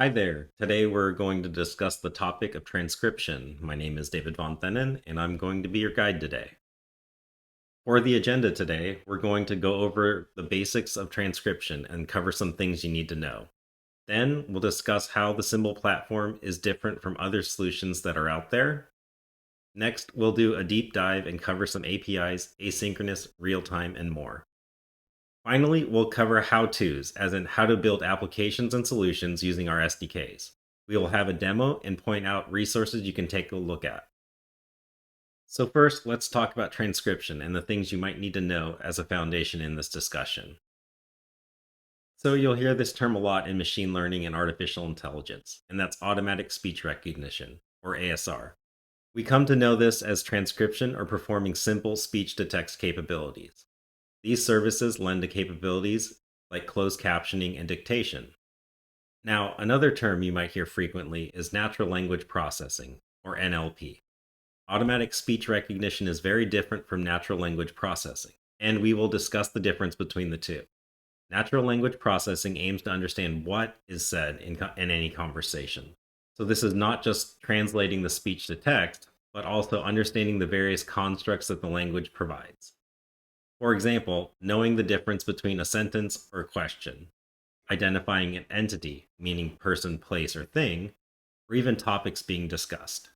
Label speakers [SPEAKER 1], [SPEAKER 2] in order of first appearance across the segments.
[SPEAKER 1] Hi there. Today we're going to discuss the topic of transcription. My name is David Von Thenen, and I'm going to be your guide today. For the agenda today, we're going to go over the basics of transcription and cover some things you need to know. Then we'll discuss how the Symbl platform is different from other solutions that are out there. Next, we'll do a deep dive and cover some APIs, asynchronous, real-time, and more. Finally, we'll cover how-tos, as in how to build applications and solutions using our SDKs. We will have a demo and point out resources you can take a look at. So first, let's talk about transcription and the things you might need to know as a foundation in this discussion. So you'll hear this term a lot in machine learning and artificial intelligence, and that's automatic speech recognition, or ASR. We come to know this as transcription or performing simple speech-to-text capabilities. These services lend to capabilities like closed captioning and dictation. Now, another term you might hear frequently is natural language processing, or NLP. Automatic speech recognition is very different from natural language processing, and we will discuss the difference between the two. Natural language processing aims to understand what is said in any conversation. So this is not just translating the speech to text, but also understanding the various constructs that the language provides. For example, knowing the difference between a sentence or a question, identifying an entity, meaning person, place, or thing, or even topics being discussed.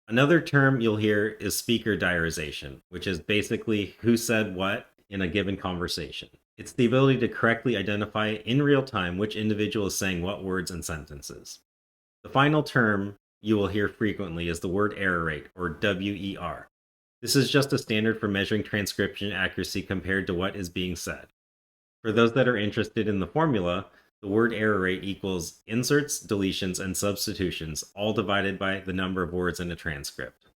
[SPEAKER 1] Another term you'll hear is speaker diarization, which is basically who said what in a given conversation. It's the ability to correctly identify in real time which individual is saying what words and sentences. The final term you will hear frequently is the word error rate, or WER. This is just a standard for measuring transcription accuracy compared to what is being said. For those that are interested in the formula, the word error rate equals inserts, deletions, and substitutions, all divided by the number of words in a transcript.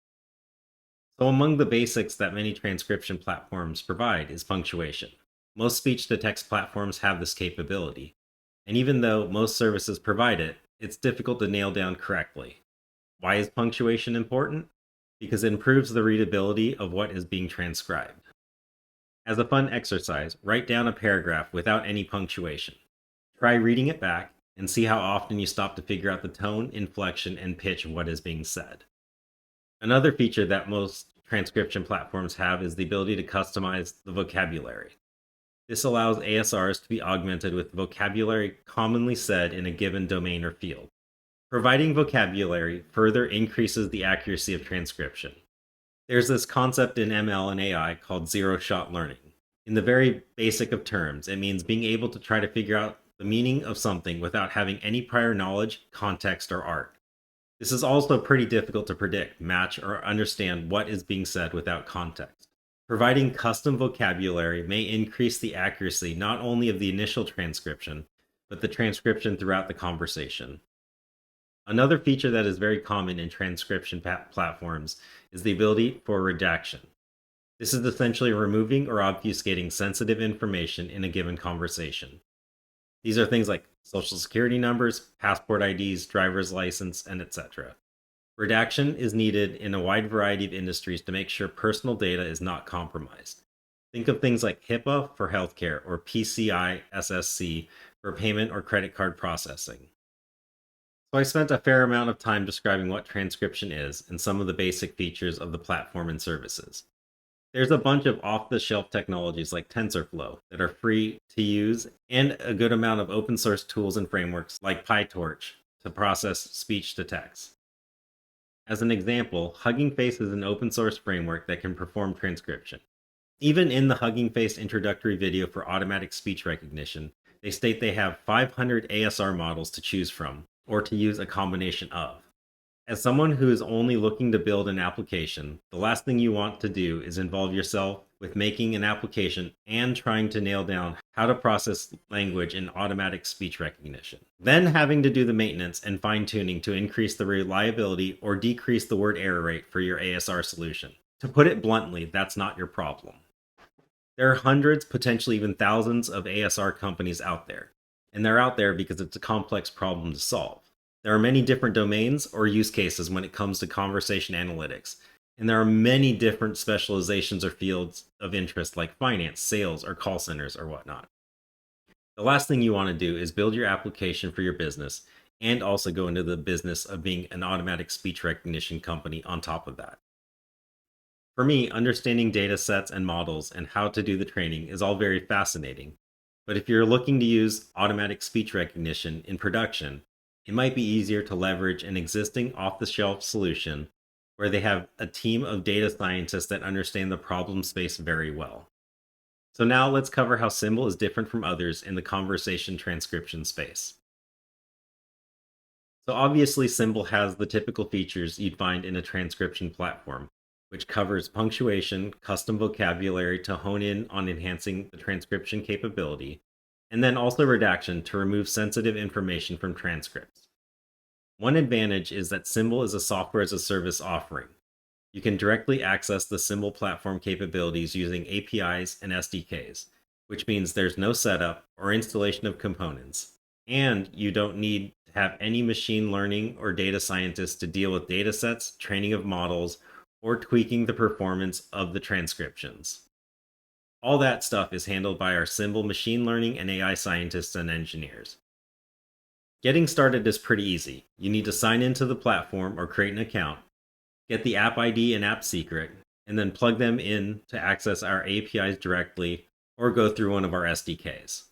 [SPEAKER 1] So among the basics that many transcription platforms provide is punctuation. Most speech-to-text platforms have this capability, and even though most services provide it, it's difficult to nail down correctly. Why is punctuation important? Because it improves the readability of what is being transcribed. As a fun exercise, write down a paragraph without any punctuation. Try reading it back and see how often you stop to figure out the tone, inflection, and pitch of what is being said. Another feature that most transcription platforms have is the ability to customize the vocabulary. This allows ASRs to be augmented with vocabulary commonly said in a given domain or field. Providing vocabulary further increases the accuracy of transcription. There's this concept in ML and AI called zero-shot learning. In the very basic of terms, it means being able to try to figure out the meaning of something without having any prior knowledge, context, or art. This is also pretty difficult to predict, match, or understand what is being said without context. Providing custom vocabulary may increase the accuracy not only of the initial transcription, but the transcription throughout the conversation. Another feature that is very common in transcription platforms is the ability for redaction. This is essentially removing or obfuscating sensitive information in a given conversation. These are things like social security numbers, passport IDs, driver's license, and etc. Redaction is needed in a wide variety of industries to make sure personal data is not compromised. Think of things like HIPAA for healthcare or PCI SSC for payment or credit card processing. So I spent a fair amount of time describing what transcription is and some of the basic features of the platform and services. There's a bunch of off-the-shelf technologies like TensorFlow that are free to use, and a good amount of open source tools and frameworks like PyTorch to process speech to text. As an example, Hugging Face is an open source framework that can perform transcription. Even in the Hugging Face introductory video for automatic speech recognition, they state they have 500 ASR models to choose from, or to use a combination of. As someone who is only looking to build an application, the last thing you want to do is involve yourself with making an application and trying to nail down how to process language in automatic speech recognition. Then having to do the maintenance and fine-tuning to increase the reliability or decrease the word error rate for your ASR solution. To put it bluntly, that's not your problem. There are hundreds, potentially even thousands of ASR companies out there, and they're out there because it's a complex problem to solve. There are many different domains or use cases when it comes to conversation analytics, and there are many different specializations or fields of interest like finance, sales, or call centers or whatnot. The last thing you want to do is build your application for your business and also go into the business of being an automatic speech recognition company on top of that. For me, understanding data sets and models and how to do the training is all very fascinating. But if you're looking to use automatic speech recognition in production, it might be easier to leverage an existing off the shelf solution where they have a team of data scientists that understand the problem space very well. So now let's cover how Symbl is different from others in the conversation transcription space. So obviously, Symbl has the typical features you'd find in a transcription platform, which covers punctuation, custom vocabulary to hone in on enhancing the transcription capability, and then also redaction to remove sensitive information from transcripts. One advantage is that Symbl is a software as a service offering. You can directly access the Symbl platform capabilities using APIs and SDKs, which means there's no setup or installation of components, and you don't need to have any machine learning or data scientists to deal with datasets, training of models, or tweaking the performance of the transcriptions. All that stuff is handled by our Symbl machine learning and AI scientists and engineers. Getting started is pretty easy. You need to sign into the platform or create an account, get the app ID and app secret, and then plug them in to access our APIs directly or go through one of our SDKs.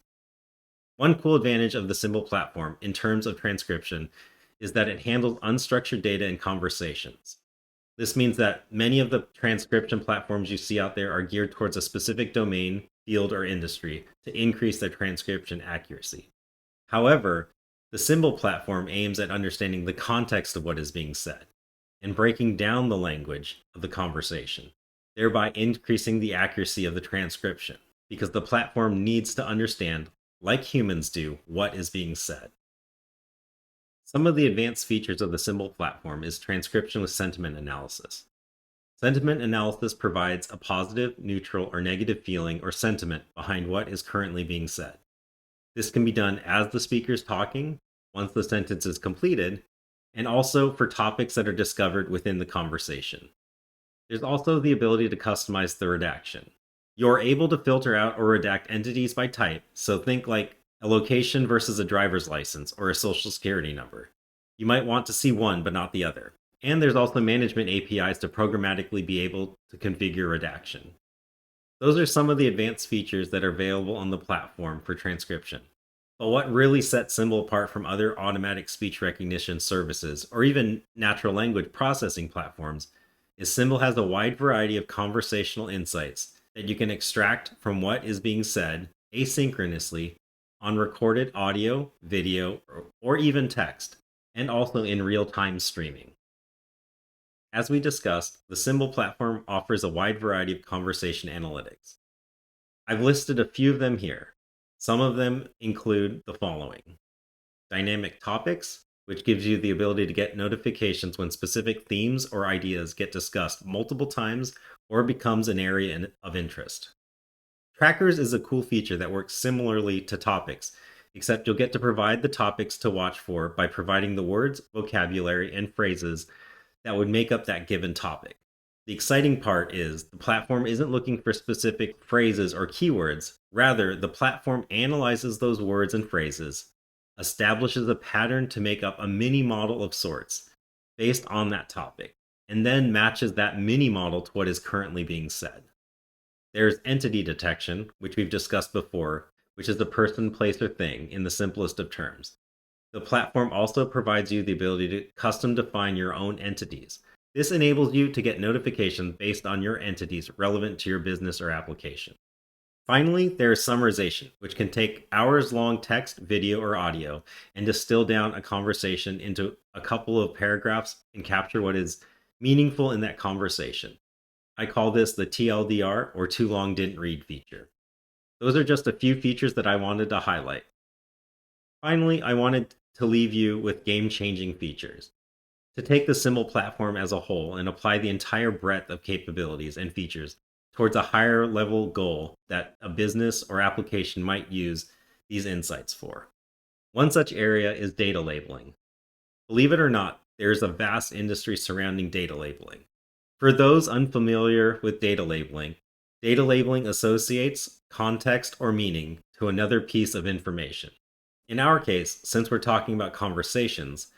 [SPEAKER 1] One cool advantage of the Symbl platform in terms of transcription is that it handles unstructured data and conversations. This means that many of the transcription platforms you see out there are geared towards a specific domain, field, or industry to increase their transcription accuracy. However, the Symbl platform aims at understanding the context of what is being said and breaking down the language of the conversation, thereby increasing the accuracy of the transcription, because the platform needs to understand, like humans do, what is being said. Some of the advanced features of the Symbl platform is transcription with sentiment analysis. Sentiment analysis provides a positive, neutral, or negative feeling or sentiment behind what is currently being said. This can be done as the speaker is talking, once the sentence is completed, and also for topics that are discovered within the conversation. There's also the ability to customize the redaction. You're able to filter out or redact entities by type, so think like a location versus a driver's license or a social security number. You might want to see one but not the other. And there's also management APIs to programmatically be able to configure redaction. Those are some of the advanced features that are available on the platform for transcription. But what really sets Symbl apart from other automatic speech recognition services or even natural language processing platforms is Symbl has a wide variety of conversational insights that you can extract from what is being said asynchronously on recorded audio, video, or even text, and also in real-time streaming. As we discussed, the Symbl platform offers a wide variety of conversation analytics. I've listed a few of them here. Some of them include the following: dynamic topics, which gives you the ability to get notifications when specific themes or ideas get discussed multiple times or becomes an area of interest. Trackers is a cool feature that works similarly to topics, except you'll get to provide the topics to watch for by providing the words, vocabulary, and phrases that would make up that given topic. The exciting part is the platform isn't looking for specific phrases or keywords. Rather, the platform analyzes those words and phrases, establishes a pattern to make up a mini model of sorts based on that topic, and then matches that mini model to what is currently being said. There's entity detection, which we've discussed before, which is the person, place, or thing in the simplest of terms. The platform also provides you the ability to custom define your own entities. This enables you to get notifications based on your entities relevant to your business or application. Finally, there is summarization, which can take hours-long text, video, or audio and distill down a conversation into a couple of paragraphs and capture what is meaningful in that conversation. I call this the TLDR, or too long didn't read feature. Those are just a few features that I wanted to highlight. Finally, I wanted to leave you with game-changing features. To take the Symbl platform as a whole and apply the entire breadth of capabilities and features towards a higher level goal that a business or application might use these insights for. One such area is data labeling. Believe it or not, there is a vast industry surrounding data labeling. For those unfamiliar with data labeling associates context or meaning to another piece of information. In our case, since we're talking about conversations,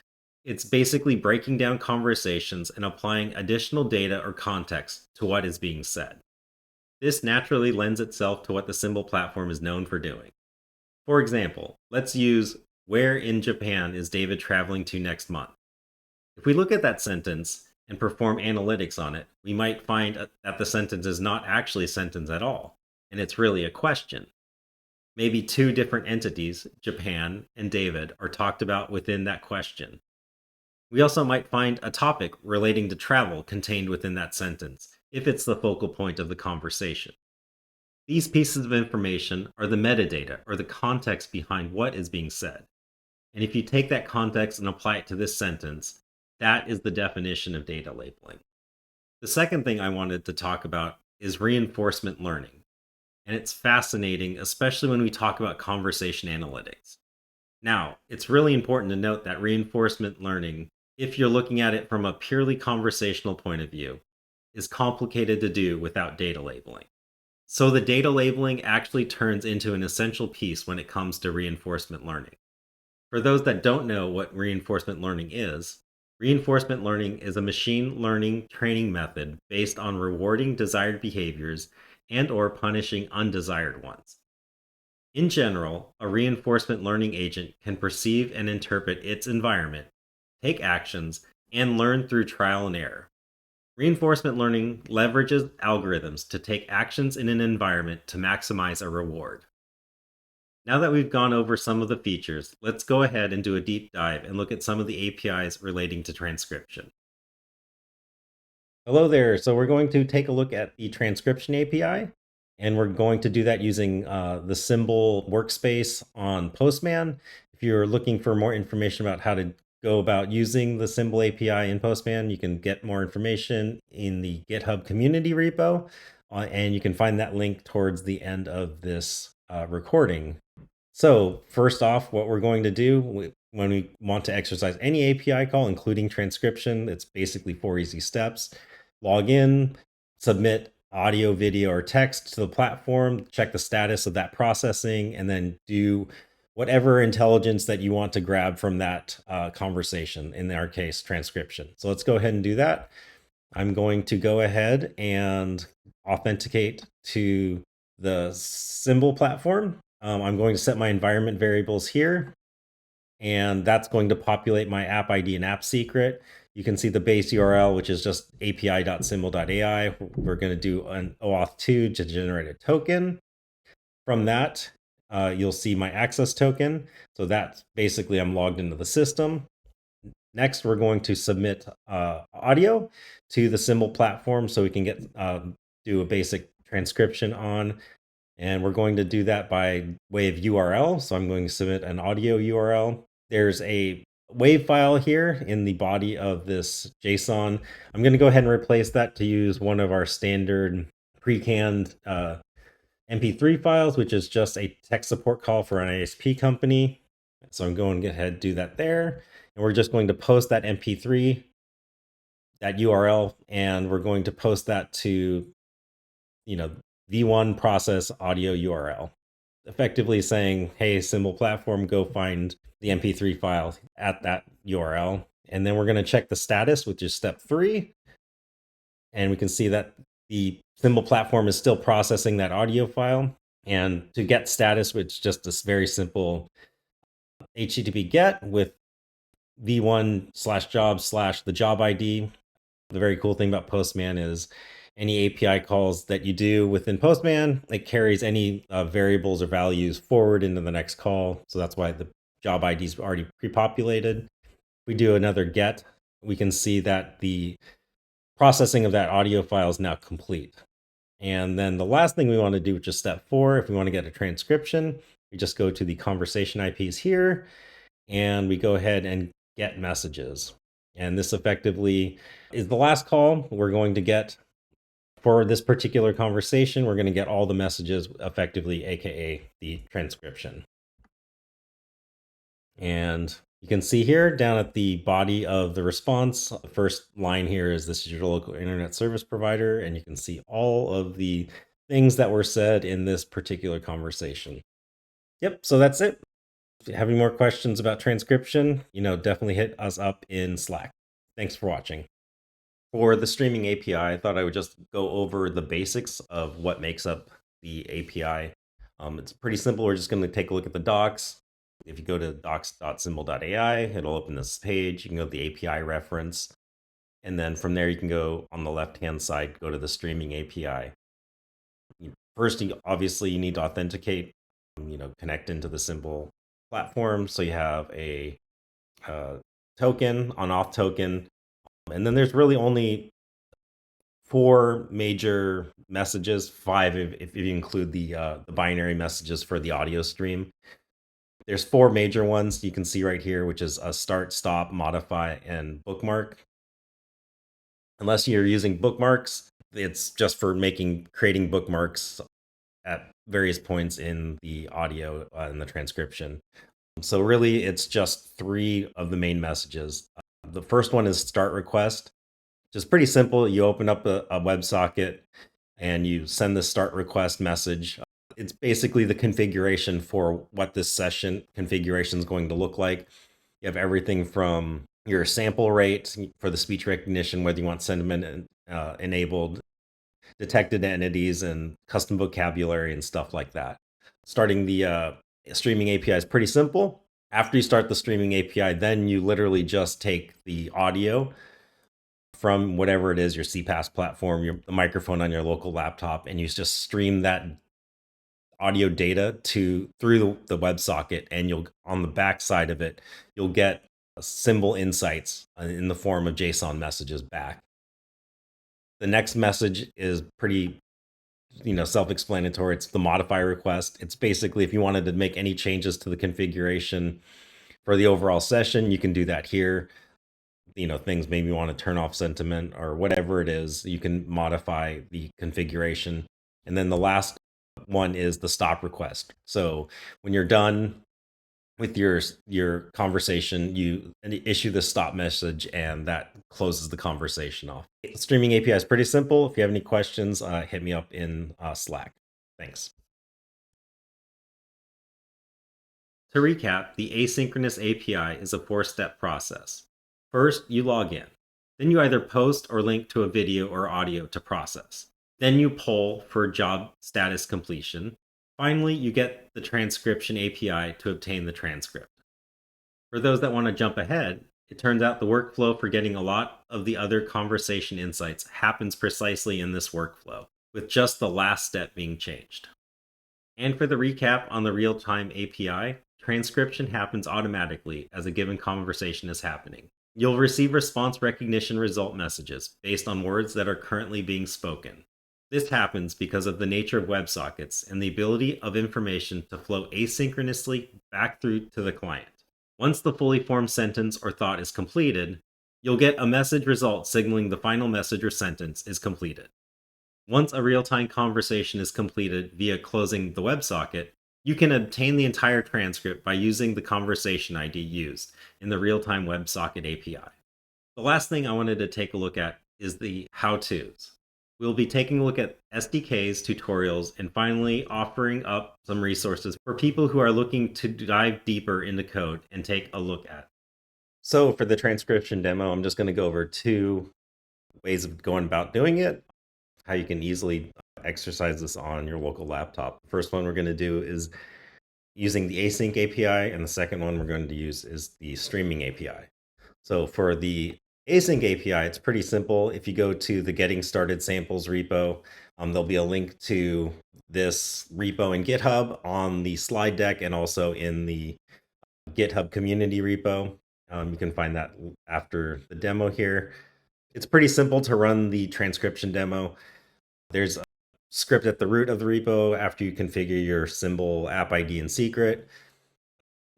[SPEAKER 1] it's basically breaking down conversations and applying additional data or context to what is being said. This naturally lends itself to what the Symbl platform is known for doing. For example, let's use "Where in Japan is David traveling to next month?" If we look at that sentence and perform analytics on it, we might find that the sentence is not actually a sentence at all, and it's really a question. Maybe two different entities, Japan and David, are talked about within that question. We also might find a topic relating to travel contained within that sentence, if it's the focal point of the conversation. These pieces of information are the metadata, or the context behind what is being said. And if you take that context and apply it to this sentence, that is the definition of data labeling. The second thing I wanted to talk about is reinforcement learning. And it's fascinating, especially when we talk about conversation analytics. Now, it's really important to note that reinforcement learning, if you're looking at it from a purely conversational point of view, is complicated to do without data labeling. So the data labeling actually turns into an essential piece when it comes to reinforcement learning. For those that don't know what reinforcement learning is a machine learning training method based on rewarding desired behaviors and or punishing undesired ones. In general, a reinforcement learning agent can perceive and interpret its environment, take actions, and learn through trial and error. Reinforcement learning leverages algorithms to take actions in an environment to maximize a reward. Now that we've gone over some of the features, let's go ahead and do a deep dive and look at some of the APIs relating to transcription. Hello there. So we're going to take a look at the transcription API, and we're going to do that using the Symbl workspace on Postman. If you're looking for more information about how to go about using the Symbl API in Postman, you can get more information in the GitHub community repo, and you can find that link towards the end of this recording. So first off, what we're going to do when we want to exercise any API call, including transcription, it's basically 4 easy steps. Log in, submit audio, video, or text to the platform, check the status of that processing, and then do whatever intelligence that you want to grab from that conversation, in our case, transcription. So let's go ahead and do that. I'm going to go ahead and authenticate to the Symbl platform. I'm going to set my environment variables here, and that's going to populate my app ID and app secret. You can see the base URL, which is just api.symbl.ai. We're going to do an OAuth2 to generate a token. From that, you'll see my access token. So that's basically I'm logged into the system. Next, we're going to submit audio to the Symbl platform so we can get do a basic transcription on. And we're going to do that by way of URL. So I'm going to submit an audio URL. There's a WAV file here in the body of this JSON. I'm going to go ahead and replace that to use one of our standard pre-canned MP3 files, which is just a tech support call for an ISP company. So I'm going to go ahead and do that there. And we're just going to post that MP3, that URL, and we're going to post that to, V1 process audio URL, effectively saying, hey, Symbl platform, go find the MP3 file at that URL. And then we're going to check the status, which is step 3. And we can see that the Symbl platform is still processing that audio file. And to get status, which is just this very simple HTTP GET with v1/job/ the job ID. The very cool thing about Postman is any API calls that you do within Postman, it carries any variables or values forward into the next call. So that's why the job ID is already pre-populated. If we do another get, we can see that the processing of that audio file is now complete. And then the last thing we want to do, which is step 4, if we want to get a transcription, we just go to the conversation IPs here, and we go ahead and get messages. And this effectively is the last call we're going to get for this particular conversation. We're going to get all the messages effectively, aka the transcription. And you can see here down at the body of the response, the first line here is, this is your local internet service provider. And you can see all of the things that were said in this particular conversation. Yep, so that's it. If you have any more questions about transcription, definitely hit us up in Slack. Thanks for watching. For the streaming API, I thought I would just go over the basics of what makes up the API. It's pretty simple. We're just going to take a look at the docs. If you go to docs.symbl.ai, it'll open this page. You can go to the API reference. And then from there, you can go on the left-hand side, go to the streaming API. First, obviously, you need to authenticate, connect into the Symbl platform. So you have a token, on-auth token. And then there's really only 4 major messages, 5 if you include the binary messages for the audio stream. There's 4 major ones you can see right here, which is a start, stop, modify, and bookmark. Unless you're using bookmarks, it's just for creating bookmarks at various points in the audio and the transcription. So really, it's just 3 of the main messages. The first one is start request, which is pretty simple. You open up a WebSocket and you send the start request message. It's basically the configuration for what this session configuration is going to look like. You have everything from your sample rate for the speech recognition, whether you want sentiment enabled, detected entities, and custom vocabulary and stuff like that. Starting the streaming API is pretty simple. After you start the streaming API, then you literally just take the audio from whatever it is, your CPaaS platform, the microphone on your local laptop, and you just stream that audio data through the WebSocket, and you'll, on the back side of it, you'll get Symbl insights in the form of JSON messages back. The next message is pretty self-explanatory. It's the modify request. It's basically if you wanted to make any changes to the configuration for the overall session, you can do that here. Things maybe you want to turn off sentiment or whatever it is, you can modify the configuration. And then the last one is the stop request. So when you're done with your conversation, you issue the stop message, and that closes the conversation off. Streaming API is pretty simple. If you have any questions, hit me up in Slack. Thanks. To recap, the asynchronous API is a 4-step process. First, you log in. Then you either post or link to a video or audio to process. Then you poll for job status completion. Finally, you get the transcription API to obtain the transcript. For those that want to jump ahead, it turns out the workflow for getting a lot of the other conversation insights happens precisely in this workflow, with just the last step being changed. And for the recap on the real-time API, transcription happens automatically as a given conversation is happening. You'll receive response recognition result messages based on words that are currently being spoken. This happens because of the nature of WebSockets and the ability of information to flow asynchronously back through to the client. Once the fully formed sentence or thought is completed, you'll get a message result signaling the final message or sentence is completed. Once a real-time conversation is completed via closing the WebSocket, you can obtain the entire transcript by using the conversation ID used in the real-time WebSocket API. The last thing I wanted to take a look at is the how-tos. We'll be taking a look at SDKs, tutorials, and finally offering up some resources for people who are looking to dive deeper into code and take a look at. So for the transcription demo, I'm just going to go over 2 ways of going about doing it, how you can easily exercise this on your local laptop. The first one we're going to do is using the async API, and the second one we're going to use is the streaming API. So for the async API, it's pretty simple. If you go to the Getting Started Samples repo, there'll be a link to this repo in GitHub on the slide deck and also in the GitHub community repo. You can find that after the demo here. It's pretty simple to run the transcription demo. There's a script at the root of the repo after you configure your Symbl app ID and secret.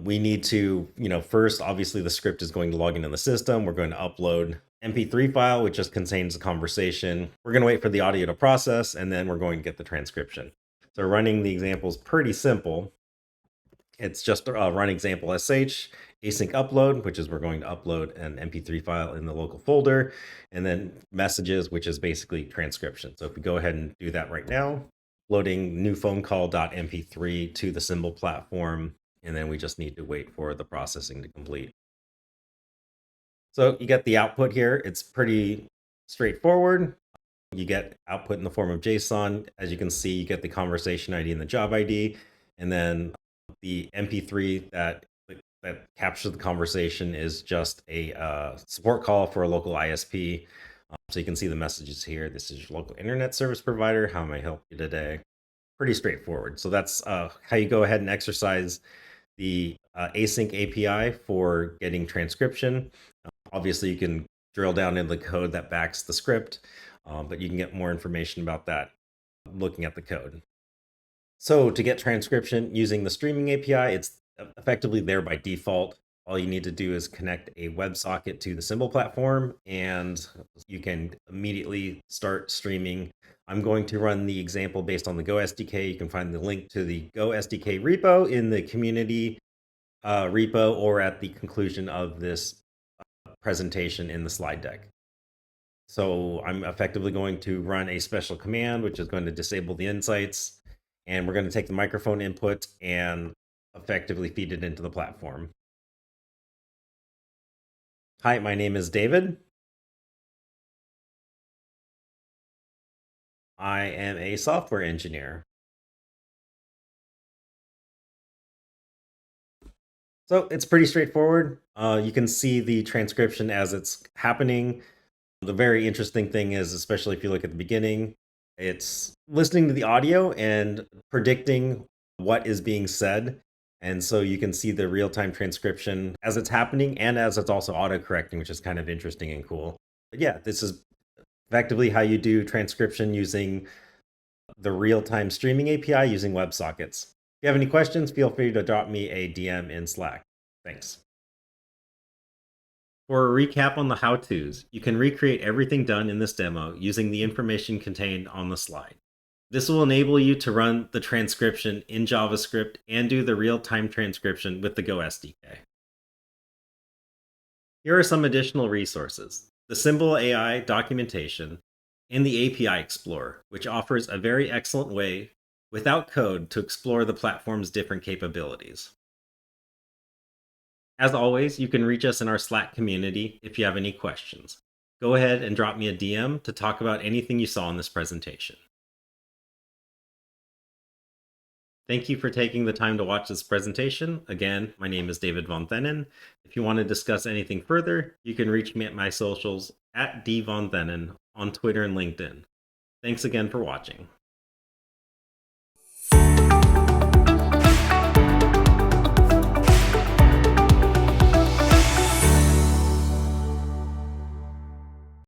[SPEAKER 1] We need to, first, obviously the script is going to log into the system. We're going to upload MP3 file, which just contains the conversation. We're going to wait for the audio to process, and then we're going to get the transcription. So running the example is pretty simple. It's just run example sh, async upload, which is we're going to upload an MP3 file in the local folder, and then messages, which is basically transcription. So if we go ahead and do that right now, loading new phone call.mp3 to the Symbl platform, and then we just need to wait for the processing to complete. So you get the output here. It's pretty straightforward. You get output in the form of JSON. As you can see, you get the conversation ID and the job ID, and then the MP3 that captures the conversation is just a support call for a local ISP. So you can see the messages here. This is your local internet service provider. How may I help you today? Pretty straightforward. So that's how you go ahead and exercise the async API for getting transcription. Obviously, you can drill down into the code that backs the script, but you can get more information about that looking at the code. So to get transcription using the streaming API, it's effectively there by default. All you need to do is connect a WebSocket to the Symbl platform, and you can immediately start streaming. I'm going to run the example based on the Go SDK. You can find the link to the Go SDK repo in the community repo or at the conclusion of this presentation in the slide deck. So I'm effectively going to run a special command, which is going to disable the insights. And we're going to take the microphone input and effectively feed it into the platform. Hi, my name is David. I am a software engineer. So it's pretty straightforward. You can see the transcription as it's happening. The very interesting thing is, especially if you look at the beginning, it's listening to the audio and predicting what is being said. And so you can see the real-time transcription as it's happening and as it's also auto-correcting, which is kind of interesting and cool. But yeah, this is effectively how you do transcription using the real-time streaming API using WebSockets. If you have any questions, feel free to drop me a DM in Slack. Thanks. For a recap on the how-tos, you can recreate everything done in this demo using the information contained on the slide. This will enable you to run the transcription in JavaScript and do the real-time transcription with the Go SDK. Here are some additional resources: the Symbl.ai documentation and the API Explorer, which offers a very excellent way, without code, to explore the platform's different capabilities. As always, you can reach us in our Slack community if you have any questions. Go ahead and drop me a DM to talk about anything you saw in this presentation. Thank you for taking the time to watch this presentation. Again, my name is David Von Thenen. If you want to discuss anything further, you can reach me at my socials at dvonthenen on Twitter and LinkedIn. Thanks again for watching.